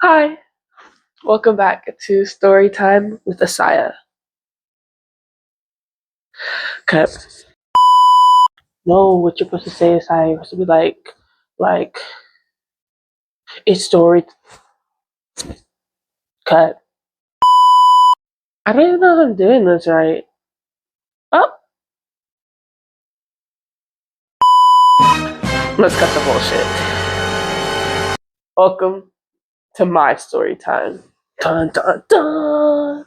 Hi, welcome back to Story Time with Asaya. Cut. No, what you're supposed to say, Asaya, you're supposed to be like, it's story. Cut. I don't even know if I'm doing this right. Oh, let's cut the bullshit. Welcome to my story time. Dun dun dun.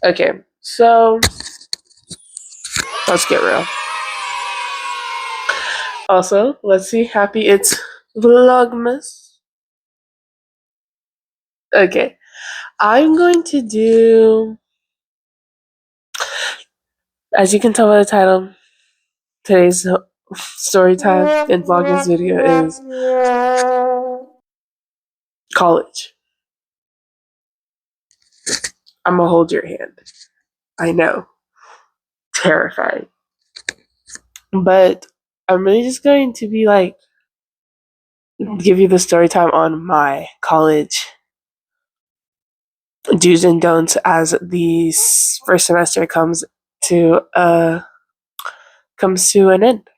Okay, so let's get real. Also, let's see. Happy it's VLOGMAS. Okay, I'm going to do, as you can tell by the title, today's story time and vlogging video is college. I'm gonna hold your hand. I know. Terrifying. But I'm really just going to be like, give you the story time on my college do's and don'ts as the first semester comes to an end.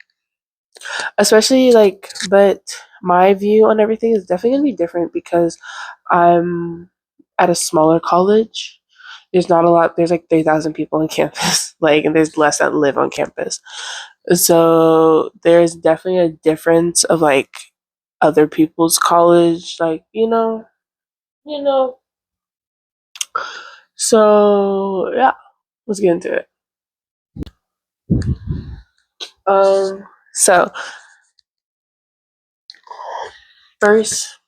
Especially but my view on everything is definitely gonna be different because I'm at a smaller college. There's not a lot. There's like 3,000 people on campus, and there's less that live on campus. So there's definitely a difference of other people's college, you know. So yeah, let's get into it. So first,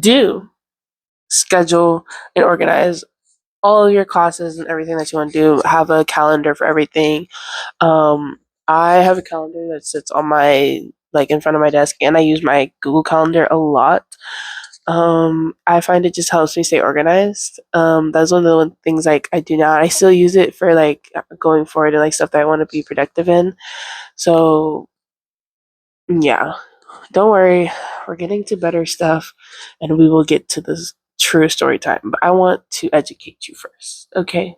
do schedule and organize all of your classes and everything that you want to do. Have a calendar for everything. I have a calendar that sits on my in front of my desk, and I use my Google Calendar a lot. I find it just helps me stay organized. That's one of the things I do now. I still use it for going forward and stuff that I want to be productive in. So yeah, don't worry, we're getting to better stuff, and we will get to this true story time. But I want to educate you first, okay?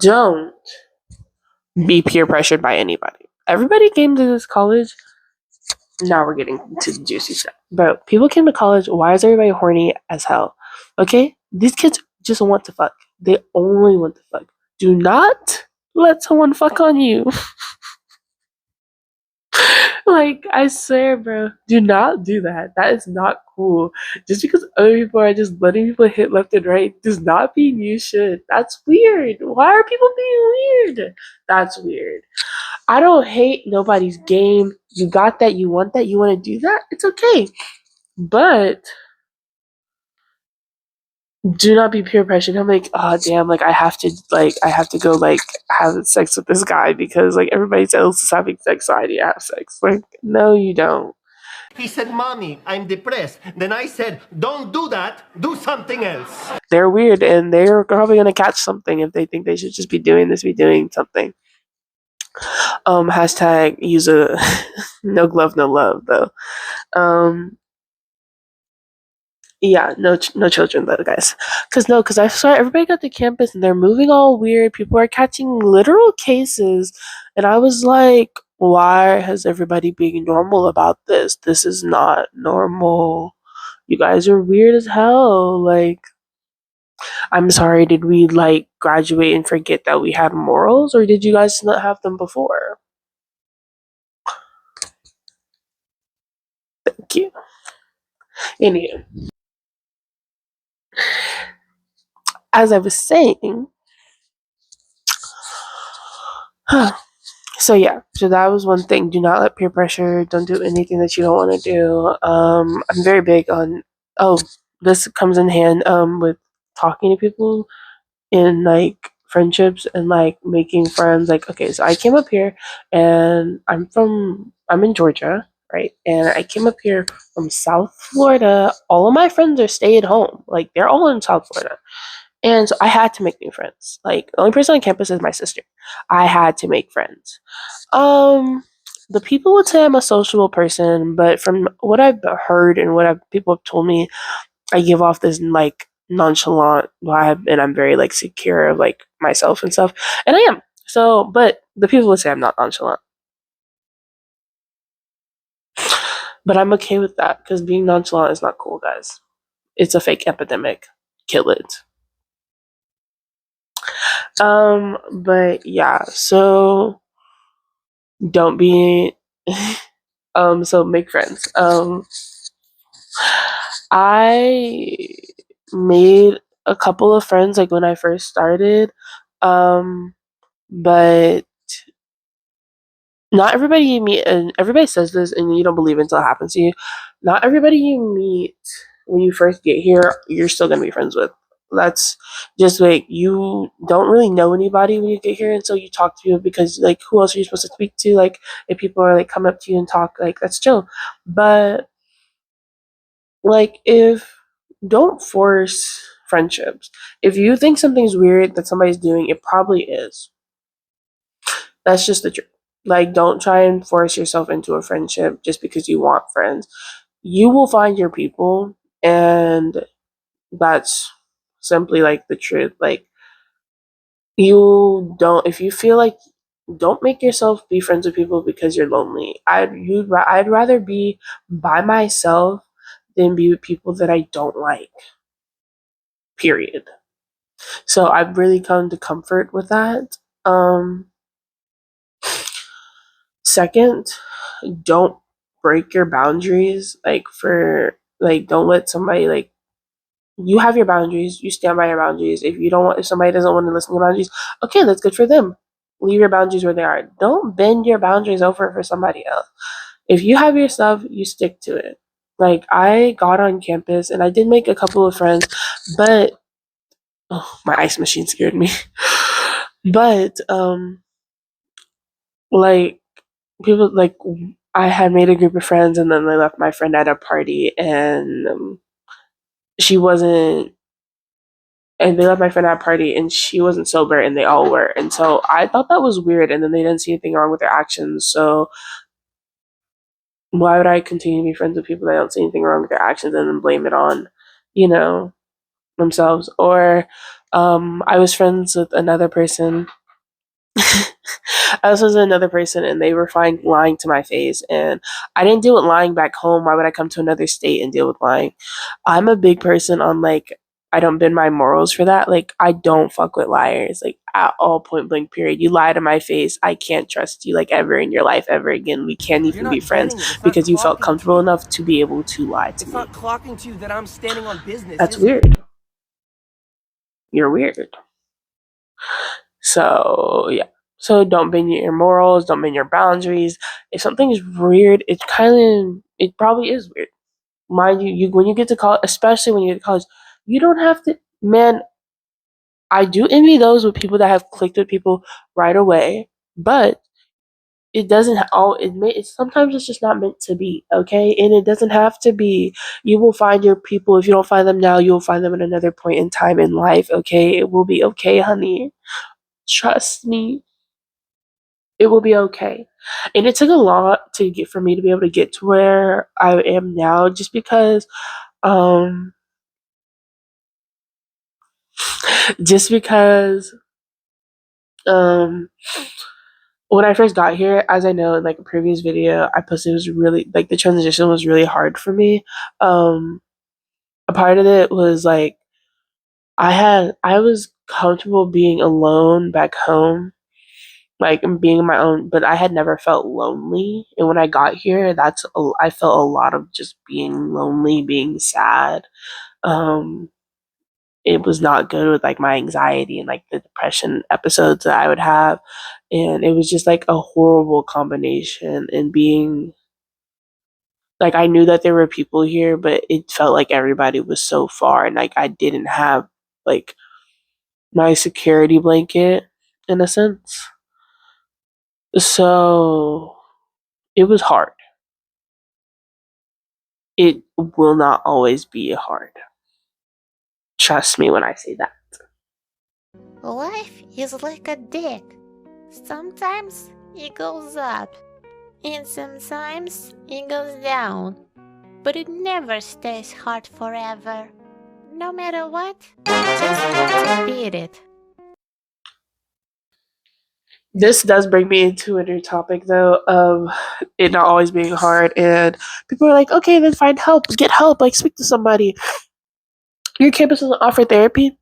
Don't be peer pressured by anybody. Everybody came to this college. Now we're getting to the juicy stuff. But people came to college. Why is everybody horny as hell? Okay? These kids just want to fuck. They only want to fuck. Do not let someone fuck on you. I swear, bro. Do not do that. That is not cool. Just because other people are just letting people hit left and right does not mean you should. That's weird. Why are people being weird? That's weird. I don't hate nobody's game. You got that. You want that. You want to do that. It's okay. But do not be peer pressured. I'm like, oh damn, I have to go have sex with this guy because everybody else is having sex, so I need to have sex. No, you don't. He said, "Mommy, I'm depressed." Then I said, "Don't do that. Do something else." They're weird, and they're probably gonna catch something if they think they should just be doing something. Hashtag use a no glove, no love though. Yeah, no children though, guys. Because I saw everybody got to campus and they're moving all weird. People are catching literal cases, and I was like, why has everybody being normal about this? This is not normal. You guys are weird as hell. I'm sorry, did we graduate and forget that we had morals, or did you guys not have them before? Thank you. Anywho, as I was saying, so that was one thing. Do not let peer pressure. Don't do anything that you don't want to do. I'm very big on. Oh, this comes in hand with talking to people in friendships and making friends. Okay, so I came up here and I'm in Georgia, right? And I came up here from South Florida. All of my friends are stay at home. They're all in South Florida. And so I had to make new friends. Like, the only person on campus is my sister. I had to make friends. Um, the people would say I'm a sociable person, but from what I've heard and people have told me, I give off this like nonchalant vibe, and I'm very like secure of like myself and stuff, and I am. So, but the people would say I'm not nonchalant, but I'm okay with that because being nonchalant is not cool, guys. It's a fake epidemic. Kill it. But yeah, so don't be so make friends. I made a couple of friends like when I first started. Um but not everybody you meet, and everybody says this and you don't believe it until it happens to you. Not everybody you meet when you first get here, you're still gonna be friends with. That's just like you don't really know anybody when you get here until you talk to you because like who else are you supposed to speak to? Like if people are like come up to you and talk, like that's chill. But like if don't force friendships. If you think something's weird that somebody's doing, it probably is. That's just the truth. Like, don't try and force yourself into a friendship just because you want friends. You will find your people, and that's simply like the truth. Like, you don't, if you feel like, don't make yourself be friends with people because you're lonely. I'd rather be by myself than be with people that I don't like. Period. So I've really come to comfort with that. Um, Second, don't break your boundaries. Like for like, don't let somebody like you have your boundaries. You stand by your boundaries. If somebody doesn't want to listen to your boundaries, okay, that's good for them. Leave your boundaries where they are. Don't bend your boundaries over for somebody else. If you have your stuff, you stick to it. Like I got on campus and I did make a couple of friends, but oh, my ice machine scared me. But like people like I had made a group of friends and then they left my friend at a party and she wasn't and they left my friend at a party and she wasn't sober and they all were and so I thought that was weird and then they didn't see anything wrong with their actions, so why would I continue to be friends with people that don't see anything wrong with their actions and then blame it on you know themselves? Or I was friends with another person. I was with another person and they were fine lying to my face. And I didn't deal with lying back home. Why would I come to another state and deal with lying? I'm a big person on like, I don't bend my morals for that. Like, I don't fuck with liars, like, at all, point blank, period. You lie to my face, I can't trust you, like, ever in your life, ever again. We can't You're even be not friends getting it. It's not because you felt clocking to comfortable you. enough to be able to lie to It's me. not clocking to you that I'm standing on business, That's is it? weird. You're weird. So yeah. So don't bend your morals, don't bend your boundaries. If something is weird, it probably is weird. Mind you, when you get to college, especially when you get to college, you don't have to. Man, I do envy those with people that have clicked with people right away, but it doesn't all. Sometimes it's just not meant to be. Okay, and it doesn't have to be. You will find your people. If you don't find them now, you will find them at another point in time in life. Okay, it will be okay, honey. Trust me. It will be okay. And it took a lot to get for me to be able to get to where I am now, just because, um, just because, um, when I first got here, as I know in like a previous video I posted, it was really like the transition was really hard for me. Um, a part of it was like I was comfortable being alone back home, like being in my own, but I had never felt lonely. And when I got here, I felt a lot of just being lonely, being sad. Um, it was not good with like my anxiety and like the depression episodes that I would have. And it was just like a horrible combination. And being like, I knew that there were people here, but it felt like everybody was so far. And like, I didn't have like my security blanket in a sense. So it was hard. It will not always be hard. Trust me when I say that. Life is like a dick. Sometimes it goes up, and sometimes it goes down. But it never stays hard forever. No matter what, just to beat it. This does bring me into a new topic though of it not always being hard, and people are like, okay, then find help, get help, like speak to somebody. Your campus doesn't offer therapy.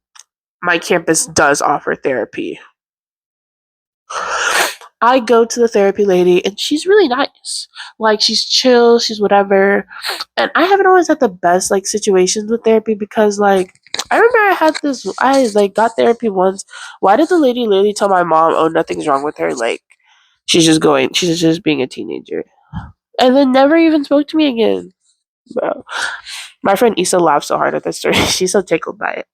My campus does offer therapy. I go to the therapy lady and she's really nice. Like she's chill, she's whatever. And I haven't always had the best like situations with therapy because like I remember I like got therapy once. Why did the lady literally tell my mom, oh, nothing's wrong with her? Like she's just being a teenager. And then never even spoke to me again. Bro. My friend Issa laughed so hard at this story. She's so tickled by it.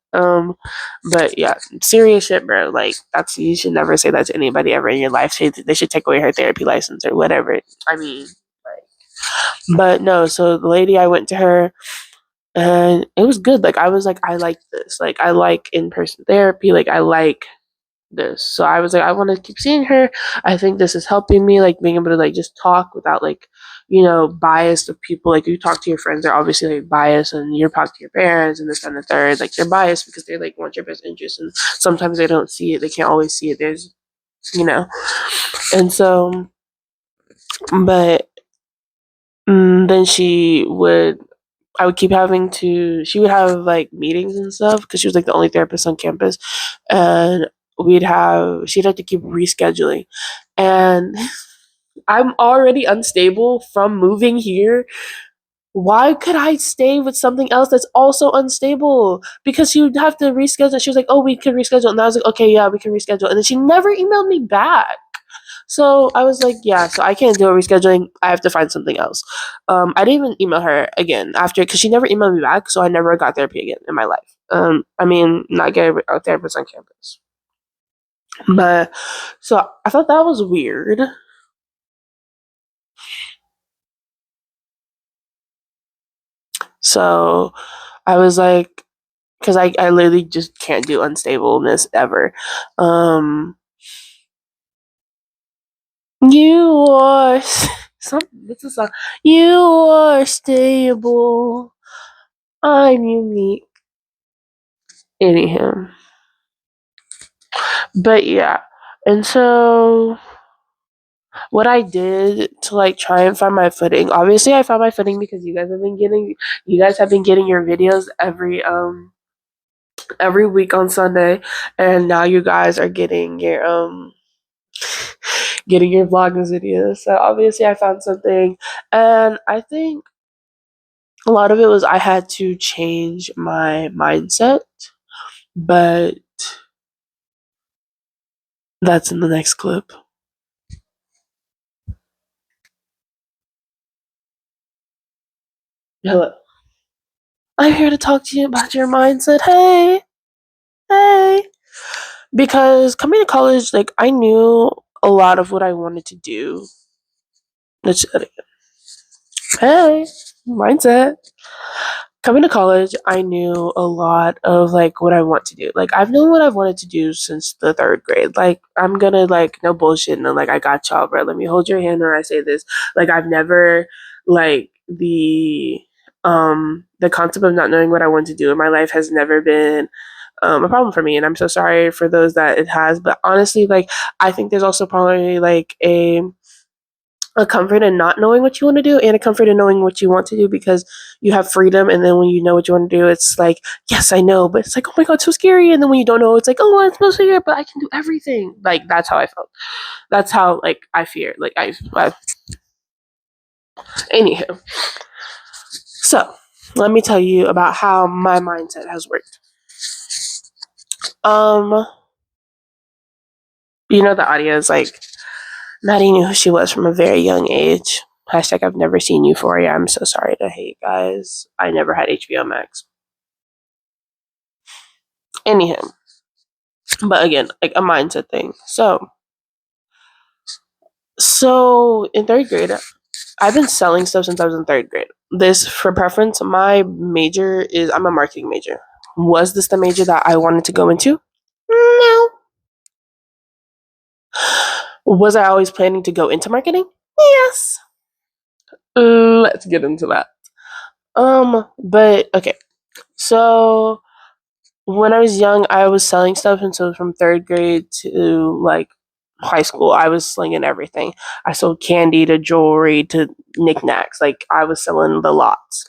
But yeah, serious shit, bro. Like you should never say that to anybody ever in your life. They should take away her therapy license or whatever. I mean, like, but no. So the lady, I went to her, and it was good. Like I was like, I like this. Like I like in person therapy. Like I like this. So I was like, I want to keep seeing her. I think this is helping me, like being able to like just talk without like, bias of people. Like you talk to your friends, they're obviously like biased, and you talk to your parents and this and the third, like they're biased because they like want your best interest, and sometimes they don't see it. They can't always see it. There's, and so, but then I would keep having to, she would have like meetings and stuff because she was like the only therapist on campus. And she'd have to keep rescheduling. And I'm already unstable from moving here. Why could I stay with something else that's also unstable? Because she would have to reschedule. She was like, oh, we can reschedule. And I was like, okay, yeah, we can reschedule. And then she never emailed me back. So I was like, yeah, so I can't do a rescheduling. I have to find something else. I didn't even email her again after because she never emailed me back. So I never got therapy again in my life. I mean, not get a therapist on campus. But so I thought that was weird. So I was like, because I literally just can't do unstableness ever. You are what's the song? You are stable. I'm unique. Anyhow, but yeah, and so what I did to like try and find my footing. Obviously, I found my footing because you guys have been getting your videos every week on Sunday, and now you guys are getting your vloggmas videos. So obviously, I found something, and I think a lot of it was I had to change my mindset, but that's in the next clip. Hello. I'm here to talk to you about your mindset. Hey, hey. Because coming to college, like I knew a lot of what I wanted to do. Let's hey, mindset. Coming to college, I knew a lot of like what I want to do. Like I've known what I've wanted to do since the third grade. Like I'm gonna like no bullshit, no like I got y'all, bro. Let me hold your hand when I say this. Like I've never like the concept of not knowing what I want to do in my life has never been a problem for me, and I'm so sorry for those that it has. But honestly, like I think there's also probably like a comfort in not knowing what you want to do and a comfort in knowing what you want to do because you have freedom. And then when you know what you want to do, it's like, yes, I know, but it's like, oh my God, so scary. And then when you don't know, it's like, oh, I'm supposed to hear, but I can do everything. Like, that's how I felt. That's how, like, I fear. Like, anywho. So, let me tell you about how my mindset has worked. The audio is like, Maddie knew who she was from a very young age. Hashtag I've never seen Euphoria. I'm so sorry to hate, guys. I never had HBO Max. Anyhow. But again, like a mindset thing. So in third grade, I've been selling stuff since I was in third grade. This for preference, my major is I'm a marketing major. Was this the major that I wanted to go into? No. Was I always planning to go into marketing? Yes. Let's get into that. But okay. So when I was young, I was selling stuff, and so from third grade to like high school, I was slinging everything. I sold candy to jewelry to knickknacks. Like I was selling the lots.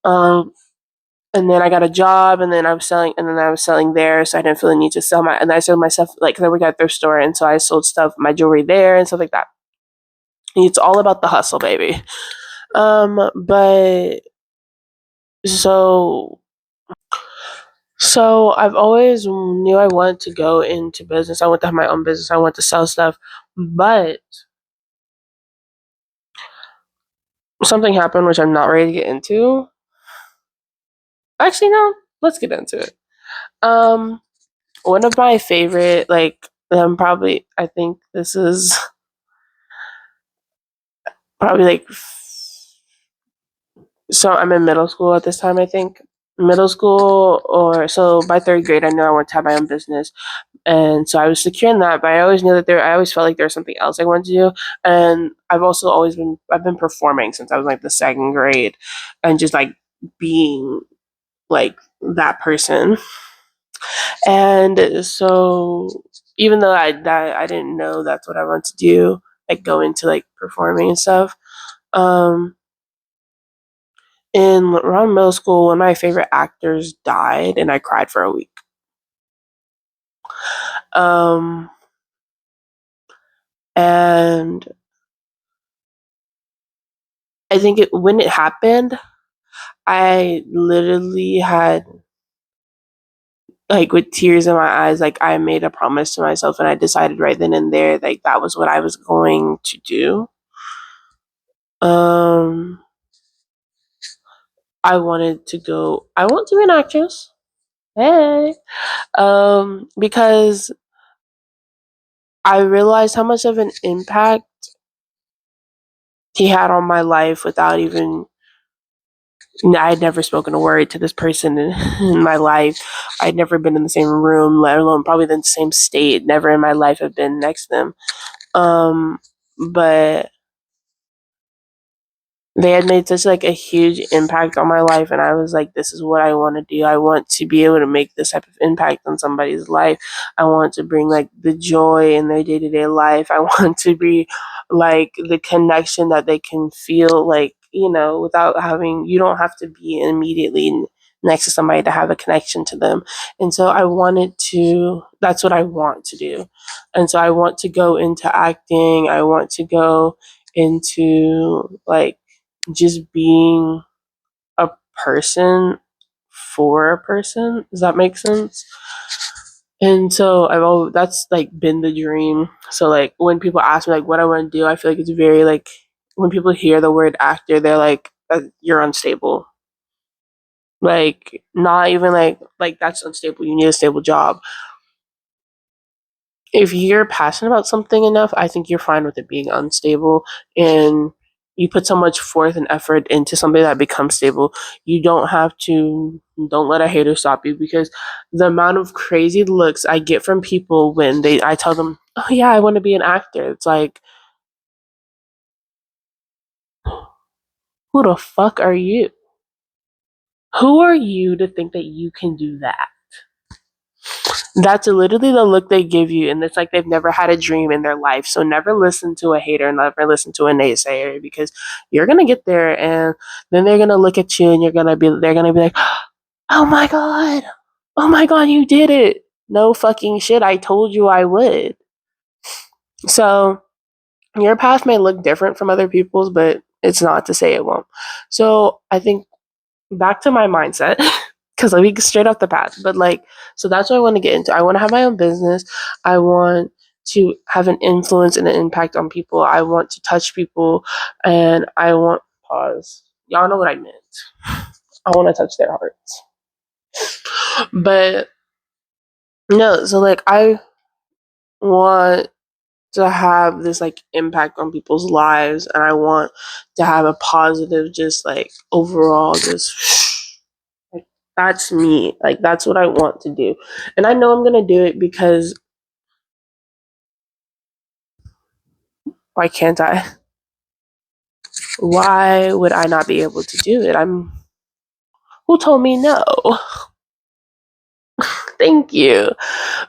Um, and then I got a job, and then I was selling there, so I didn't feel the need to sell my. And I sold my stuff like 'cause I worked at a thrift store, and so I sold stuff, my jewelry there, and stuff like that. It's all about the hustle, baby. But so so I've always knew I wanted to go into business. I want to have my own business. I want to sell stuff, but something happened which I'm not ready to get into. Actually, no. Let's get into it. Um, One of my favorite, like, probably, I think this is probably like, so I'm in middle school at this time, I think. Middle school, or so by third grade, I knew I wanted to have my own business. And so I was securing that, but I always knew that I always felt like there was something else I wanted to do. And I've been performing since I was like the second grade and just like being like that person. And so even though I didn't know that's what I wanted to do, like go into like performing and stuff. Um, in around middle school, one of my favorite actors died, and I cried for a week. Um, and I think when it happened, I literally had like with tears in my eyes, like I made a promise to myself, and I decided right then and there, like that was what I was going to do. Um, I want to be an actress. Hey. Because I realized how much of an impact he had on my life without even I had never spoken a word to this person in my life. I'd never been in the same room, let alone probably in the same state. Never in my life have been next to them. But they had made such like a huge impact on my life, and I was like, this is what I want to do. I want to be able to make this type of impact on somebody's life. I want to bring like the joy in their day-to-day life. I want to be like the connection that they can feel, like, without having, you don't have to be immediately next to somebody to have a connection to them. And so that's what I want to do. And so I want to go into acting. I want to go into like just being a person for a person. Does that make sense? And so that's like been the dream. So like when people ask me like what I want to do, I feel like it's very like when people hear the word actor, they're like, you're unstable. Like not even like that's unstable. You need a stable job. If you're passionate about something enough, I think you're fine with it being unstable, and you put so much forth and effort into something that becomes stable. You don't let a hater stop you, because the amount of crazy looks I get from people when I tell them, "Oh yeah, I want to be an actor." It's like, who the fuck are you? Who are you to think that you can do that? That's literally the look they give you, and it's like they've never had a dream in their life. So never listen to a hater, never listen to a naysayer, because you're gonna get there, and then they're gonna look at you, and they're gonna be like, oh my god, you did it! No fucking shit, I told you I would. So your path may look different from other people's, but it's not to say it won't. So I think back to my mindset, because like we straight off the path, but like, so that's what I want to get into. I want to have my own business. I want to have an influence and an impact on people. I want to touch people, and I want pause. Y'all know what I meant. I want to touch their hearts. But no, so like I want to have this like impact on people's lives, and I want to have a positive, just like overall, just like that's me. Like that's what I want to do, and I know I'm gonna do it because Why can't I? Why would I not be able to do it? Who told me no? Thank you.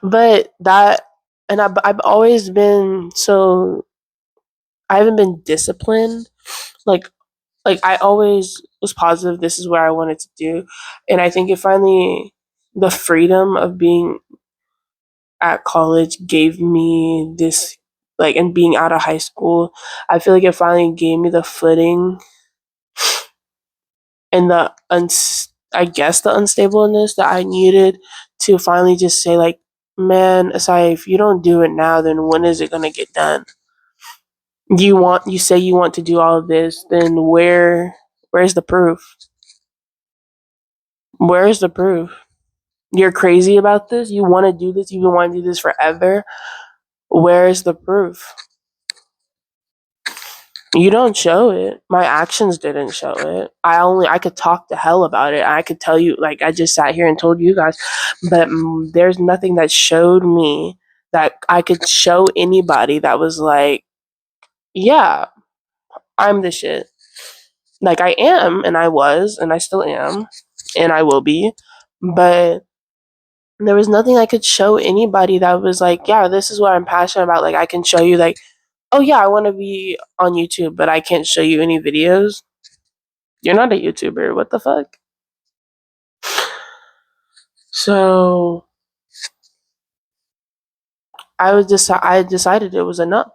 But I've always been so, I haven't been disciplined. Like, I always was positive this is where I wanted to do. And I think it finally, the freedom of being at college gave me this, like, and being out of high school, I feel like it finally gave me the footing and I guess the unstableness that I needed to finally just say, like, man, Asai, if you don't do it now, then when is it gonna get done? You say you want to do all of this, then where's the proof? Where's the proof? You're crazy about this? You want to do this? You've been wanting to do this forever? Where's the proof? You don't show it. My actions didn't show it. I could talk to hell about it. I could tell you, like I just sat here and told you guys, but there's nothing that showed me that I could show anybody that was like, yeah, I'm the shit. Like I am, and I was, and I still am, and I will be. But there was nothing I could show anybody that was like, yeah, this is what I'm passionate about. Like I can show you, like, oh yeah, I want to be on YouTube, but I can't show you any videos. You're not a YouTuber. What the fuck? So I decided it was enough.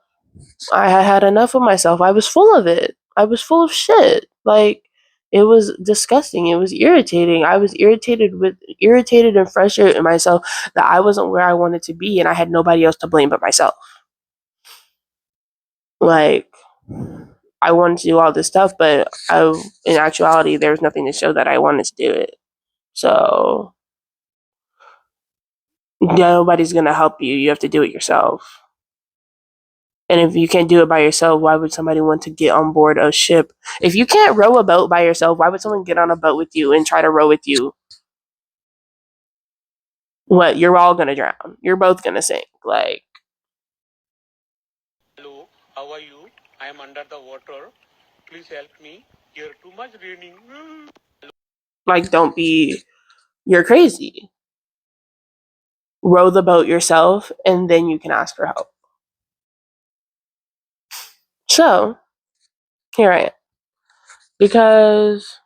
I had had enough of myself. I was full of it. I was full of shit. Like it was disgusting. It was irritating. I was irritated and frustrated with myself that I wasn't where I wanted to be and I had nobody else to blame but myself. Like I wanted to do all this stuff, but in actuality, there was nothing to show that I wanted to do it. So nobody's gonna help you. You have to do it yourself. And if you can't do it by yourself, why would somebody want to get on board a ship? If you can't row a boat by yourself, why would someone get on a boat with you and try to row with you? What? You're all gonna drown. You're both gonna sink. Like, Hello, how are you? I am under the water. Please help me. Here too much raining. don't be. You're crazy. Row the boat yourself, and then you can ask for help. So here I am because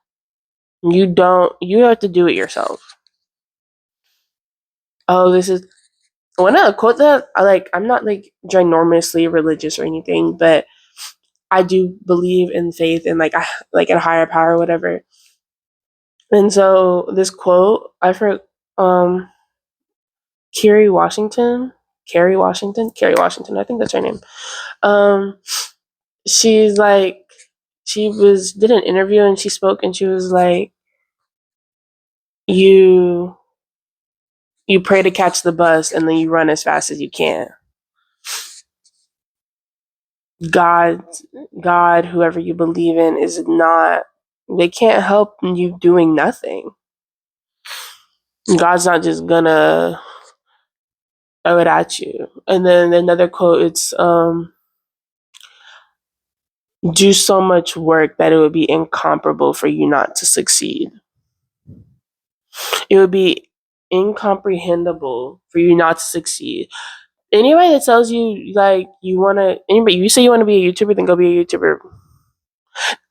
you don't. You have to do it yourself. Oh, this is when I quote that. I'm not like ginormously religious or anything, but I do believe in faith and like in higher power, or whatever. And so this quote, I for Kerry Washington, Kerry Washington, I think that's her name. Um, she's like, did an interview and she spoke and she was like, you you pray to catch the bus and then you run as fast as you can. God, God, whoever you believe in, is not. They can't help you doing nothing. God's not just gonna throw it at you. And then another quote, it's do so much work that it would be incomparable for you not to succeed. It would be incomprehensible for you not to succeed. Anybody that tells you like anybody you say you want to be a YouTuber, then go be a YouTuber.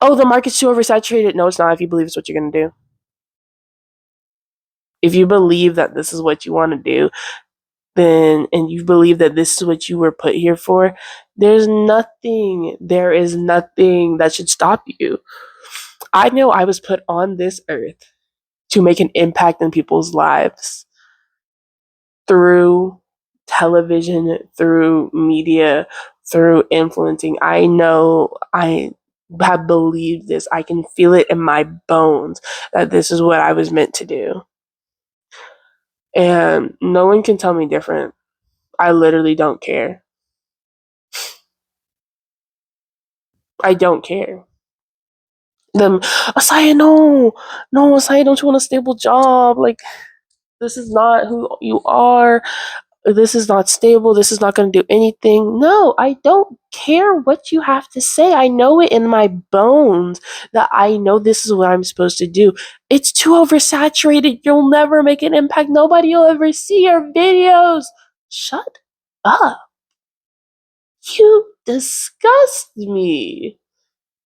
Oh, the market's too oversaturated. No, it's not. If you believe it's what you're gonna do, if you believe that this is what you want to do, then and you believe that this is what you were put here for, there is nothing that should stop you. I know I was put on this earth to make an impact in people's lives through television, through media, through influencing. I know I have believed this. I can feel it in my bones that this is what I was meant to do. And no one can tell me different. I literally don't care. I don't care. Them, Asaya, no, Asaya, don't you want a stable job? Like, this is not who you are. this is not stable, this is not going to do anything. No, I don't care what you have to say. I know it in my bones that I know this is what I'm supposed to do. It's too oversaturated. You'll never make an impact. Nobody will ever see your videos. Shut up. You disgust me.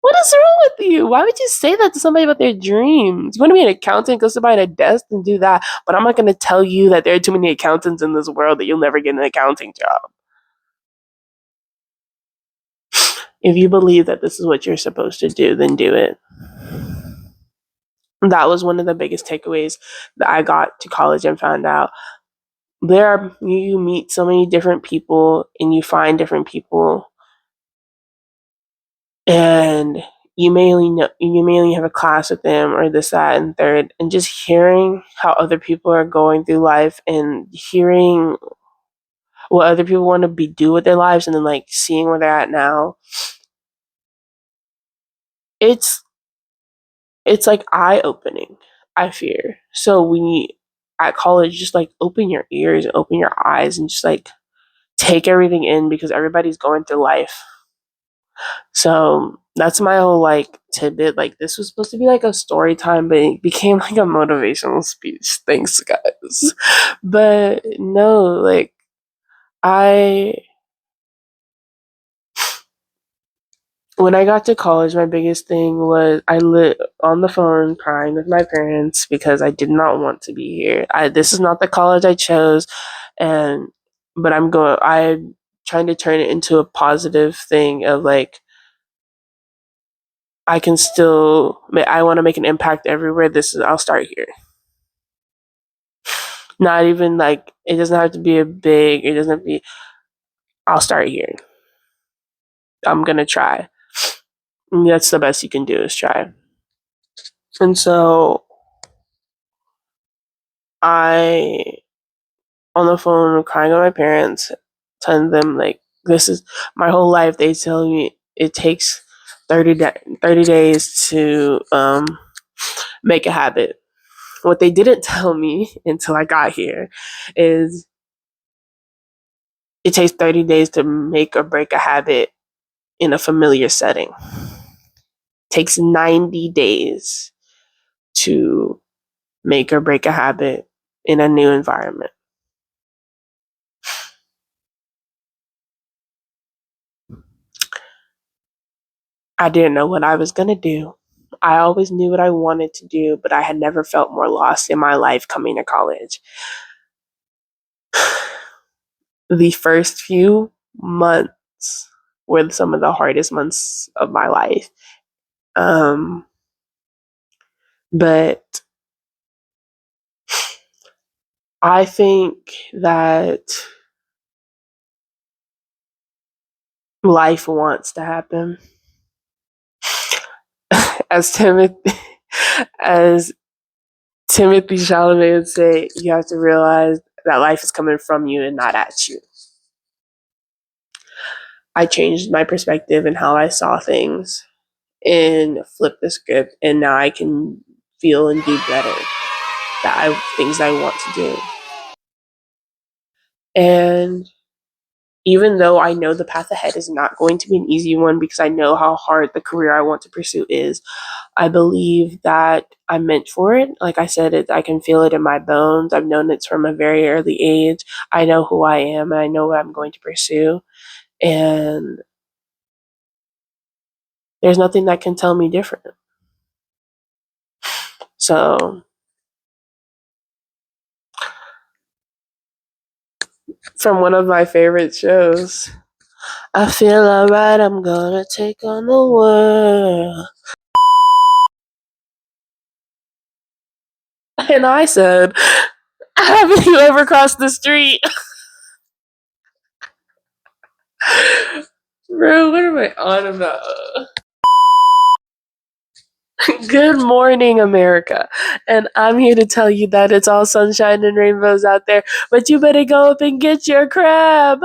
What is wrong with you? Why would you say that to somebody about their dreams? You want to be an accountant, go sit behind a desk and do that. But I'm not going to tell you that there are too many accountants in this world that you'll never get an accounting job. If you believe that this is what you're supposed to do, then do it. That was one of the biggest takeaways that I got to college and found out. You meet so many different people and you find different people, and you may only have a class with them or this, that, and third, and just hearing how other people are going through life and hearing what other people want to do with their lives, and then like seeing where they're at now. It's like eye opening, I fear. So at college, just like open your ears, open your eyes, and just like take everything in, because everybody's going through life. So that's my whole like tidbit. Like, this was supposed to be like a story time, but it became like a motivational speech. Thanks, guys. But no, like I when I got to college, my biggest thing was I lit on the phone crying with my parents because I did not want to be here. This is not the college I chose, and but I'm trying to turn it into a positive thing of like, I want to make an impact everywhere. I'll start here. Not even like, it doesn't have to be it doesn't have to be, I'll start here. I'm going to try. And that's the best you can do, is try. And so I, on the phone, crying with my parents, telling them like, this is my whole life. They tell me it takes 30 days to make a habit. What they didn't tell me until I got here is it takes 30 days to make or break a habit in a familiar setting. It takes 90 days to make or break a habit in a new environment. I didn't know what I was going to do. I always knew what I wanted to do, but I had never felt more lost in my life coming to college. The first few months were some of the hardest months of my life. But I think that life wants to happen. As Timothy Chalamet would say, you have to realize that life is coming from you and not at you. I changed my perspective and how I saw things and flipped the script, and now I can feel and do better things I want to do. And even though I know the path ahead is not going to be an easy one, because I know how hard the career I want to pursue is, I believe that I'm meant for it. Like I said, I can feel it in my bones. I've known it from a very early age. I know who I am, and I know what I'm going to pursue. And there's nothing that can tell me different. So, from one of my favorite shows, I feel alright, I'm gonna take on the world. And I said, haven't you ever crossed the street? Bro, what am I on about? Good morning, America. And I'm here to tell you that it's all sunshine and rainbows out there, but you better go up and get your crab.